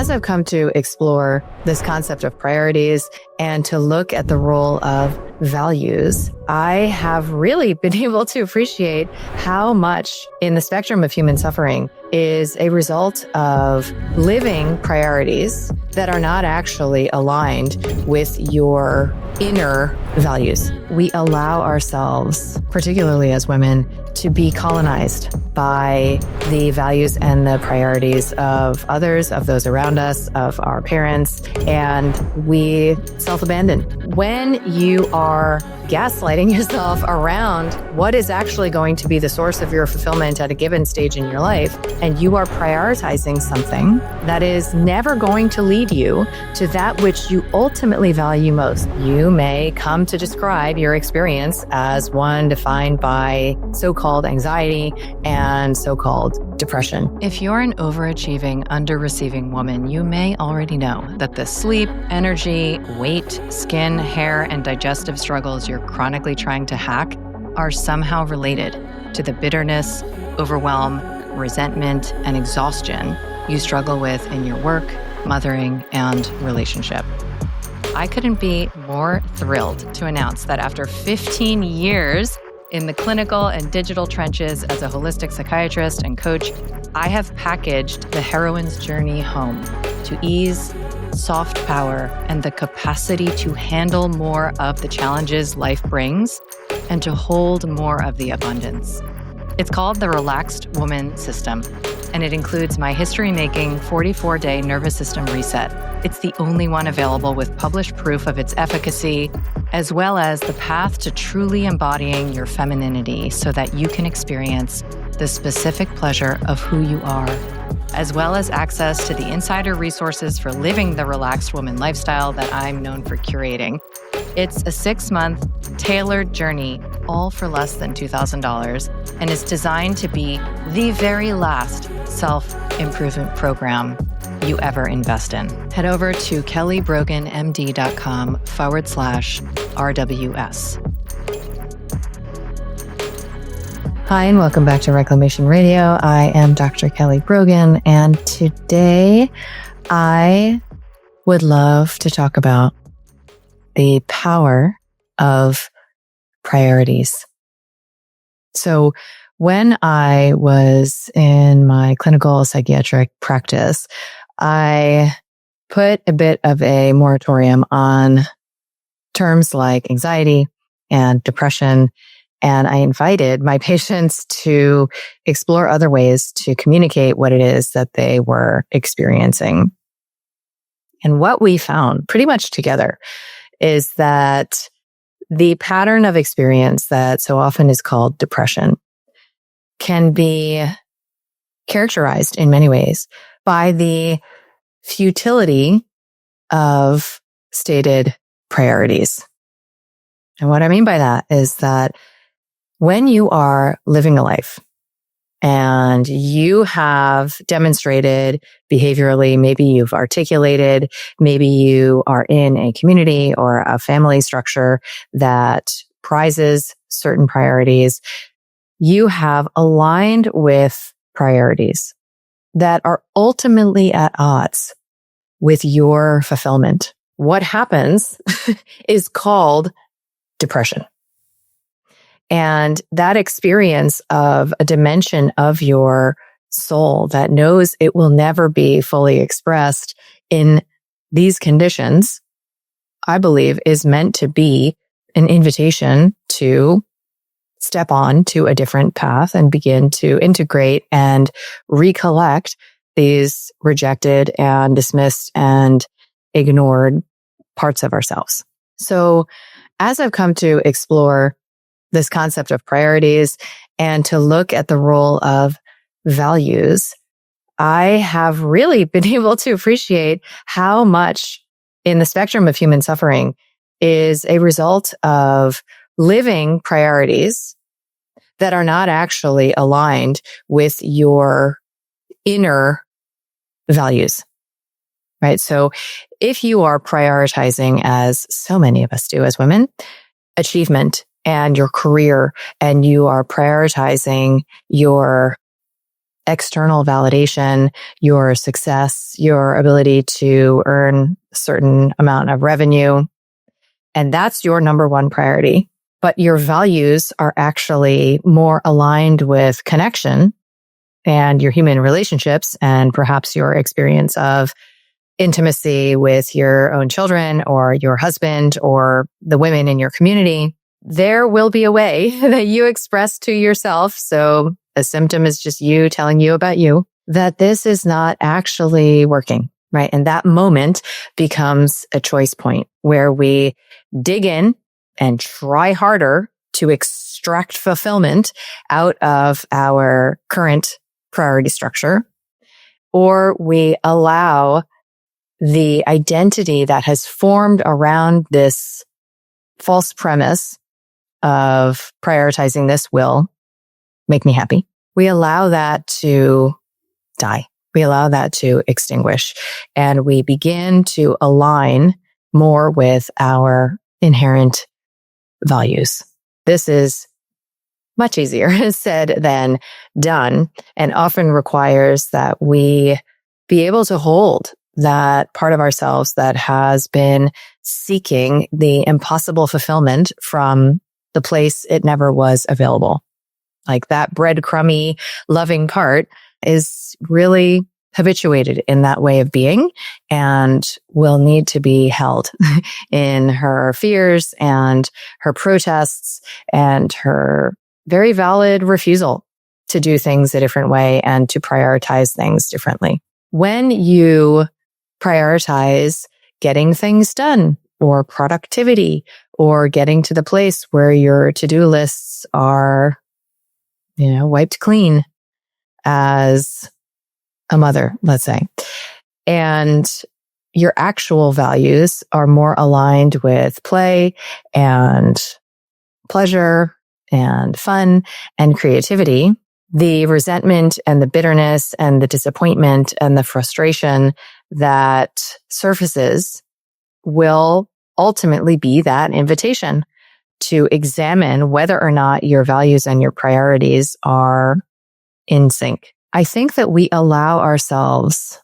as I've come to explore this concept of priorities and to look at the role of values, I have really been able to appreciate how much in the spectrum of human suffering is a result of living priorities that are not actually aligned with your inner values. We allow ourselves, particularly as women, to be colonized by the values and the priorities of others, of those around us, of our parents, and we self-abandon. When you are gaslighting yourself around what is actually going to be the source of your fulfillment at a given stage in your life, and you are prioritizing something that is never going to lead you to that which you ultimately value most, you may come to describe your experience as one defined by so-called anxiety and so-called depression. If you're an overachieving, under-receiving woman, you may already know that the sleep, energy, weight, skin, hair, and digestive struggles you're chronically trying to hack are somehow related to the bitterness, overwhelm, resentment, and exhaustion you struggle with in your work, mothering, and relationship. I couldn't be more thrilled to announce that after 15 years in the clinical and digital trenches as a holistic psychiatrist and coach, I have packaged the heroine's journey home to ease, soft power, and the capacity to handle more of the challenges life brings and to hold more of the abundance. It's called the Relaxed Woman System, and it includes my history-making 44-day nervous system reset. It's the only one available with published proof of its efficacy, as well as the path to truly embodying your femininity so that you can experience the specific pleasure of who you are, as well as access to the insider resources for living the relaxed woman lifestyle that I'm known for curating. It's a 6-month tailored journey, all for less than $2,000, and is designed to be the very last self-improvement program you ever invest in. Head over to kellybroganmd.com/RWS. Hi, and welcome back to Reclamation Radio. I am Dr. Kelly Brogan, and today I would love to talk about the power of priorities. So when I was in my clinical psychiatric practice, I put a bit of a moratorium on terms like anxiety and depression, and I invited my patients to explore other ways to communicate what it is that they were experiencing. And what we found pretty much together is that the pattern of experience that so often is called depression can be characterized in many ways by the futility of stated priorities. And what I mean by that is that when you are living a life and you have demonstrated behaviorally, maybe you've articulated, maybe you are in a community or a family structure that prizes certain priorities, you have aligned with priorities that are ultimately at odds with your fulfillment. What happens is called depression. And that experience of a dimension of your soul that knows it will never be fully expressed in these conditions, I believe, is meant to be an invitation to step on to a different path and begin to integrate and recollect these rejected and dismissed and ignored parts of ourselves. So as I've come to explore this concept of priorities and to look at the role of values, I have really been able to appreciate how much in the spectrum of human suffering is a result of living priorities that are not actually aligned with your inner values, right? So if you are prioritizing, as so many of us do as women, achievement and your career, and you are prioritizing your external validation, your success, your ability to earn a certain amount of revenue. And that's your number one priority. But your values are actually more aligned with connection and your human relationships and perhaps your experience of intimacy with your own children or your husband or the women in your community. There will be a way that you express to yourself. So a symptom is just you telling you about you, that this is not actually working, right? And that moment becomes a choice point where we dig in and try harder to extract fulfillment out of our current priority structure, or we allow the identity that has formed around this false premise of prioritizing this will make me happy. We allow that to die. We allow that to extinguish, and we begin to align more with our inherent values. This is much easier said than done, and often requires that we be able to hold that part of ourselves that has been seeking the impossible fulfillment from the place it never was available. Like that breadcrumby, loving part is really habituated in that way of being and will need to be held in her fears and her protests and her very valid refusal to do things a different way and to prioritize things differently. When you prioritize getting things done or productivity or getting to the place where your to-do lists are, wiped clean as a mother, let's say, and your actual values are more aligned with play and pleasure and fun and creativity, the resentment and the bitterness and the disappointment and the frustration that surfaces will ultimately be that invitation to examine whether or not your values and your priorities are in sync. I think that we allow ourselves,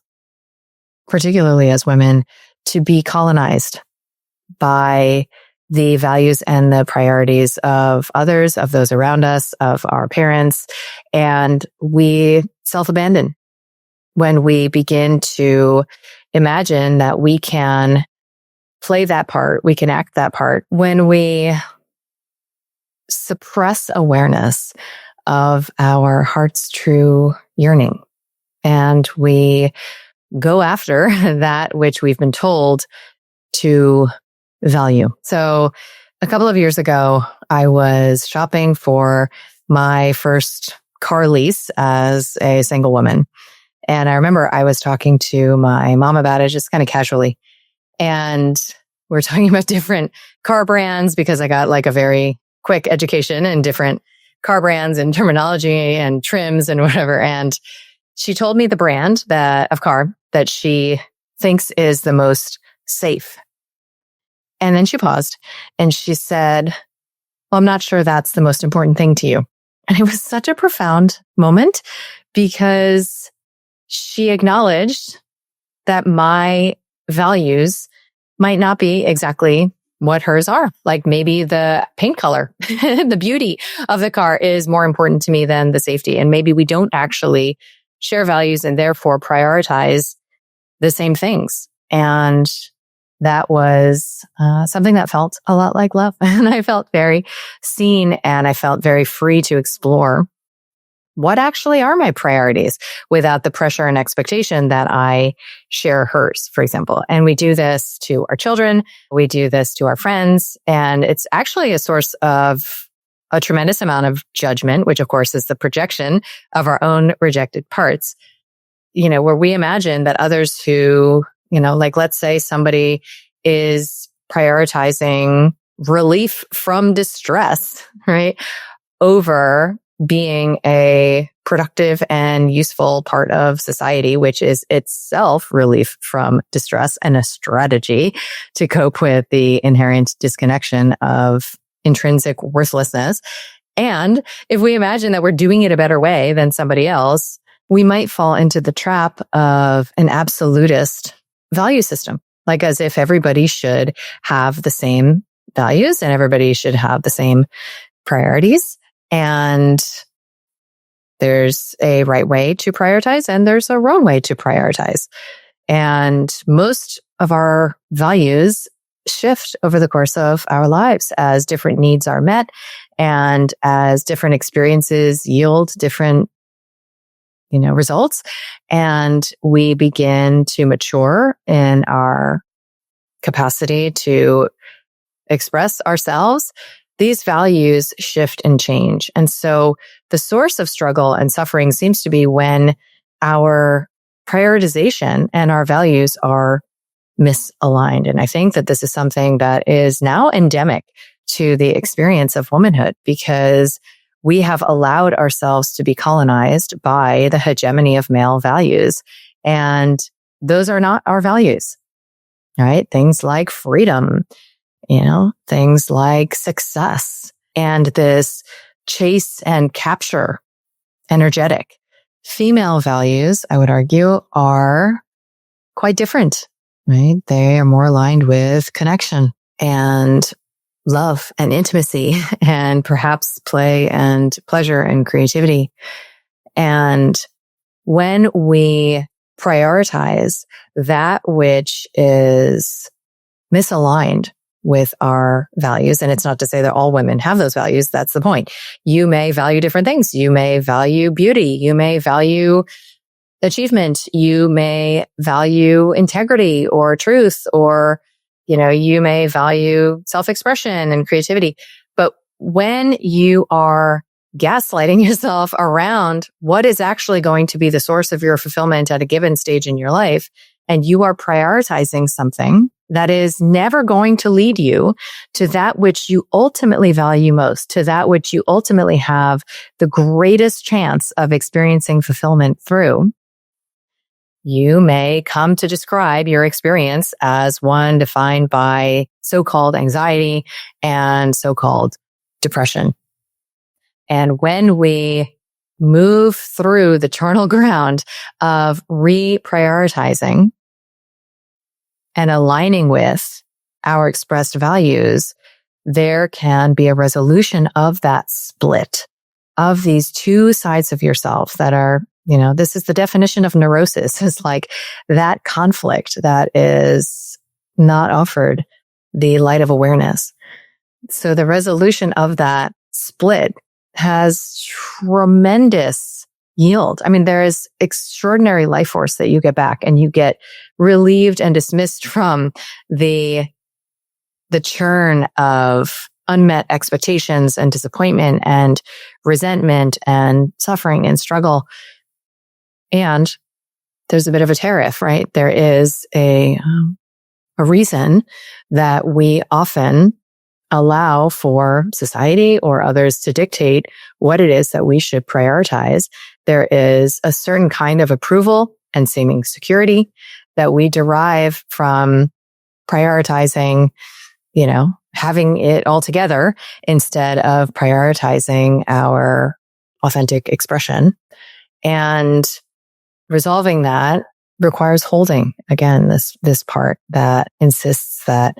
particularly as women, to be colonized by the values and the priorities of others, of those around us, of our parents, and we self-abandon when we begin to imagine that we can play that part, we can act that part. When we suppress awareness of our heart's true yearning and we go after that which we've been told to value. So a couple of years ago, I was shopping for my first car lease as a single woman. And I remember I was talking to my mom about it just kind of casually. And we're talking about different car brands because I got like a very quick education in different car brands and terminology and trims and whatever. And she told me the brand of car that she thinks is the most safe. And then she paused and she said, well, I'm not sure that's the most important thing to you. And it was such a profound moment because she acknowledged that my values might not be exactly what hers are. Like maybe the paint color, the beauty of the car is more important to me than the safety. And maybe we don't actually share values and therefore prioritize the same things. And that was something that felt a lot like love. And I felt very seen and I felt very free to explore what actually are my priorities without the pressure and expectation that I share hers, for example. And we do this to our children. We do this to our friends. And it's actually a source of a tremendous amount of judgment, which of course is the projection of our own rejected parts, where we imagine that others who, like let's say somebody is prioritizing relief from distress, right? Over being a productive and useful part of society, which is itself relief from distress and a strategy to cope with the inherent disconnection of intrinsic worthlessness. And if we imagine that we're doing it a better way than somebody else, we might fall into the trap of an absolutist value system, like as if everybody should have the same values and everybody should have the same priorities. And there's a right way to prioritize and there's a wrong way to prioritize. And most of our values shift over the course of our lives as different needs are met and as different experiences yield different, results. And we begin to mature in our capacity to express ourselves. These values shift and change. And so the source of struggle and suffering seems to be when our prioritization and our values are misaligned. And I think that this is something that is now endemic to the experience of womanhood because we have allowed ourselves to be colonized by the hegemony of male values. And those are not our values, right? Things like freedom, things like success and this chase and capture energetic. Female values, I would argue, are quite different, right? They are more aligned with connection and love and intimacy and perhaps play and pleasure and creativity. And when we prioritize that which is misaligned with our values, and it's not to say that all women have those values, that's the point. You may value different things. You may value beauty. You may value achievement. You may value integrity or truth, or you may value self-expression and creativity. But when you are gaslighting yourself around what is actually going to be the source of your fulfillment at a given stage in your life, and you are prioritizing something that is never going to lead you to that which you ultimately value most, to that which you ultimately have the greatest chance of experiencing fulfillment through, you may come to describe your experience as one defined by so-called anxiety and so-called depression. And when we move through the terminal ground of reprioritizing and aligning with our expressed values, there can be a resolution of that split of these two sides of yourself that are, this is the definition of neurosis, is like that conflict that is not offered the light of awareness. So the resolution of that split has tremendous yield. I mean, there is extraordinary life force that you get back, and you get relieved and dismissed from the churn of unmet expectations and disappointment and resentment and suffering and struggle. And there's a bit of a tariff, right? There is a reason that we often allow for society or others to dictate what it is that we should prioritize. There is a certain kind of approval and seeming security that we derive from prioritizing, having it all together instead of prioritizing our authentic expression. And resolving that requires holding, again, this part that insists that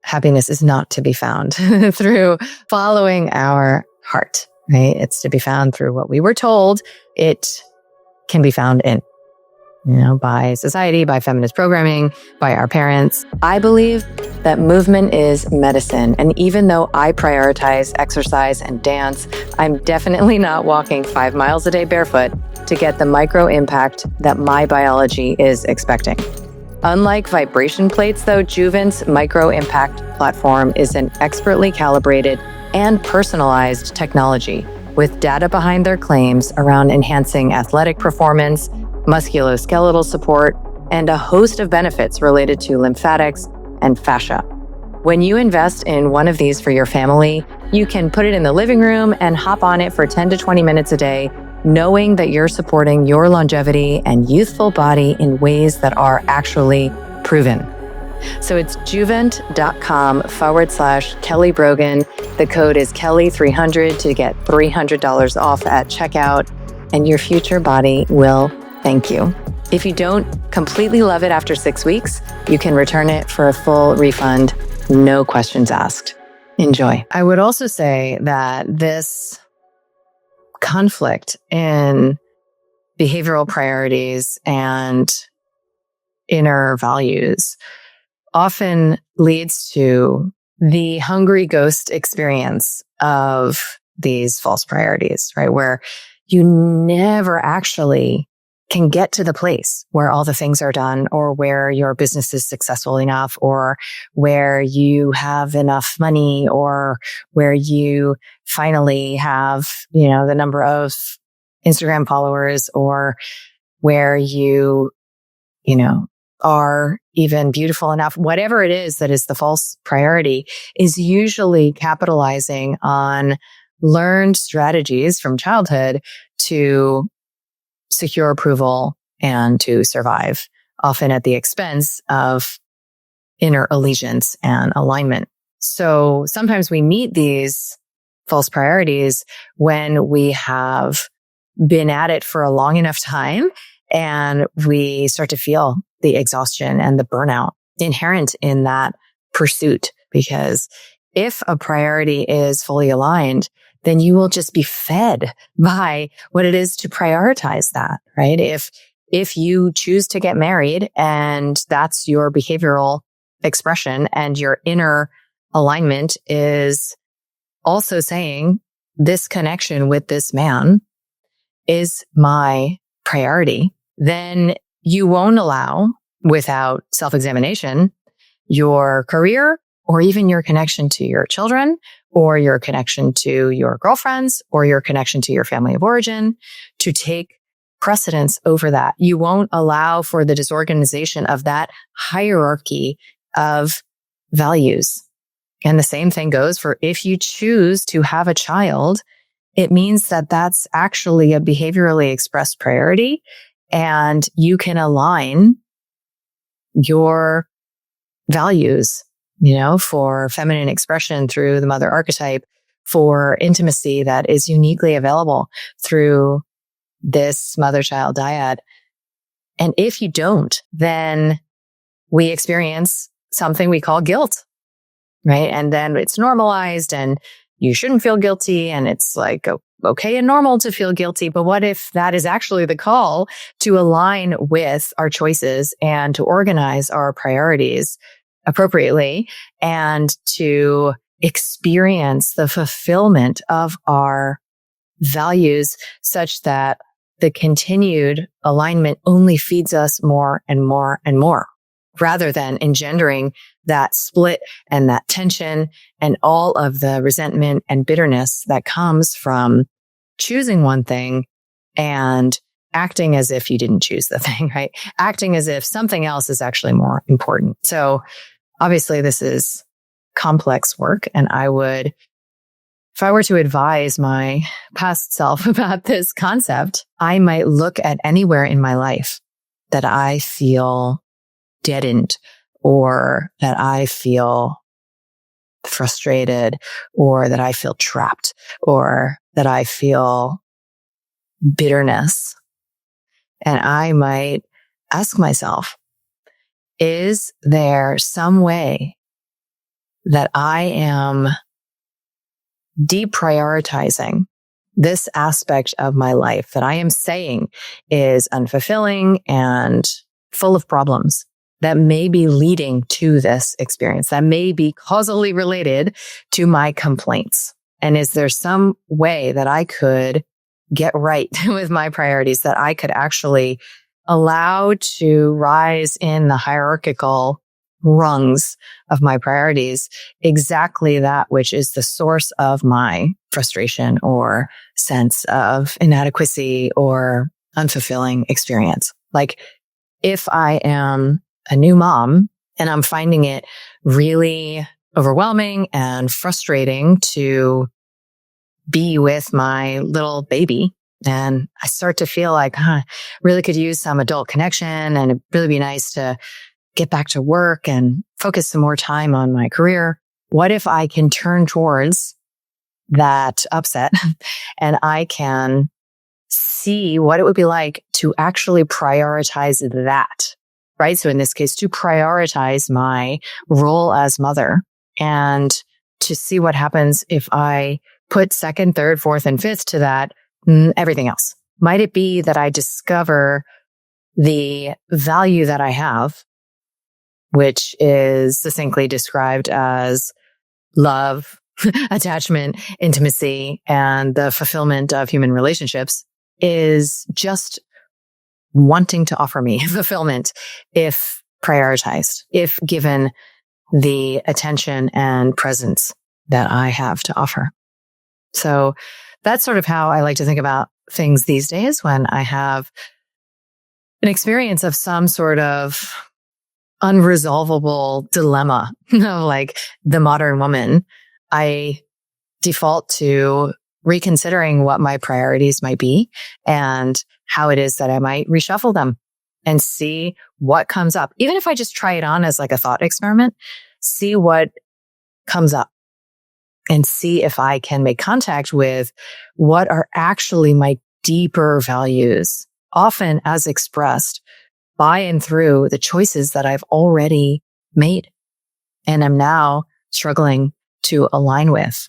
happiness is not to be found through following our heart, right? It's to be found through what we were told it can be found in, by society, by feminist programming, by our parents. I believe that movement is medicine. And even though I prioritize exercise and dance, I'm definitely not walking 5 miles a day barefoot to get the micro impact that my biology is expecting. Unlike vibration plates, though, Juvent's micro impact platform is an expertly calibrated and personalized technology with data behind their claims around enhancing athletic performance, musculoskeletal support, and a host of benefits related to lymphatics and fascia. When you invest in one of these for your family, you can put it in the living room and hop on it for 10 to 20 minutes a day, knowing that you're supporting your longevity and youthful body in ways that are actually proven. So it's juvent.com/Kelly Brogan. The code is Kelly300 to get $300 off at checkout. and your future body will thank you. If you don't completely love it after 6 weeks, you can return it for a full refund, no questions asked. Enjoy. I would also say that this conflict in behavioral priorities and inner values often leads to the hungry ghost experience of these false priorities, right? Where you never actually can get to the place where all the things are done, or where your business is successful enough, or where you have enough money, or where you finally have, the number of Instagram followers, or where you are even beautiful enough. Whatever it is that is the false priority is usually capitalizing on learned strategies from childhood to secure approval and to survive, often at the expense of inner allegiance and alignment. So sometimes we meet these false priorities when we have been at it for a long enough time, and we start to feel the exhaustion and the burnout inherent in that pursuit. Because if a priority is fully aligned, then you will just be fed by what it is to prioritize that, right? If you choose to get married and that's your behavioral expression, and your inner alignment is also saying, this connection with this man is my priority, then you won't allow, without self-examination, your career, or even your connection to your children, or your connection to your girlfriends, or your connection to your family of origin, to take precedence over that. You won't allow for the disorganization of that hierarchy of values. And the same thing goes for if you choose to have a child, it means that that's actually a behaviorally expressed priority, and you can align your values, for feminine expression through the mother archetype, for intimacy that is uniquely available through this mother-child dyad. And if you don't, then we experience something we call guilt, right? And then it's normalized, and you shouldn't feel guilty. And it's like, okay and normal to feel guilty. But what if that is actually the call to align with our choices and to organize our priorities appropriately, and to experience the fulfillment of our values, such that the continued alignment only feeds us more and more and more, rather than engendering that split and that tension and all of the resentment and bitterness that comes from choosing one thing and acting as if you didn't choose the thing, right? Acting as if something else is actually more important. So obviously this is complex work, and if I were to advise my past self about this concept, I might look at anywhere in my life that I feel deadened, or that I feel frustrated, or that I feel trapped, or that I feel bitterness. And I might ask myself, is there some way that I am deprioritizing this aspect of my life that I am saying is unfulfilling and full of problems, that may be leading to this experience, that may be causally related to my complaints? And is there some way that I could get right with my priorities, that I could actually allow to rise in the hierarchical rungs of my priorities, exactly that which is the source of my frustration or sense of inadequacy or unfulfilling experience? Like, if I am a new mom and I'm finding it really overwhelming and frustrating to be with my little baby, and I start to feel like, really could use some adult connection, and it'd really be nice to get back to work and focus some more time on my career. What if I can turn towards that upset and I can see what it would be like to actually prioritize that, right? So in this case, to prioritize my role as mother and to see what happens if I put second, third, fourth, and fifth to that, everything else. Might it be that I discover the value that I have, which is succinctly described as love, attachment, intimacy, and the fulfillment of human relationships, is just wanting to offer me fulfillment if prioritized, if given the attention and presence that I have to offer. So that's sort of how I like to think about things these days when I have an experience of some sort of unresolvable dilemma of like the modern woman. I default to reconsidering what my priorities might be and how it is that I might reshuffle them and see what comes up. Even if I just try it on as like a thought experiment, see what comes up and see if I can make contact with what are actually my deeper values, often as expressed by and through the choices that I've already made and am now struggling to align with.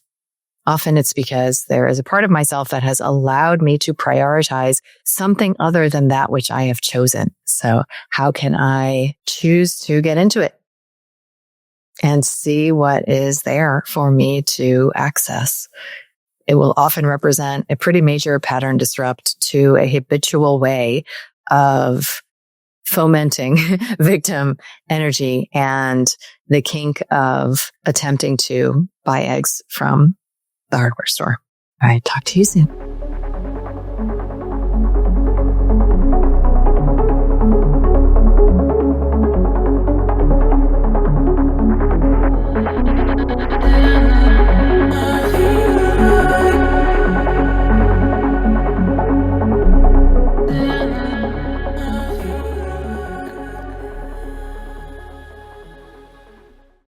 Often it's because there is a part of myself that has allowed me to prioritize something other than that which I have chosen. So how can I choose to get into it and see what is there for me to access? It will often represent a pretty major pattern disrupt to a habitual way of fomenting victim energy and the kink of attempting to buy eggs from the hardware store. All right, talk to you soon.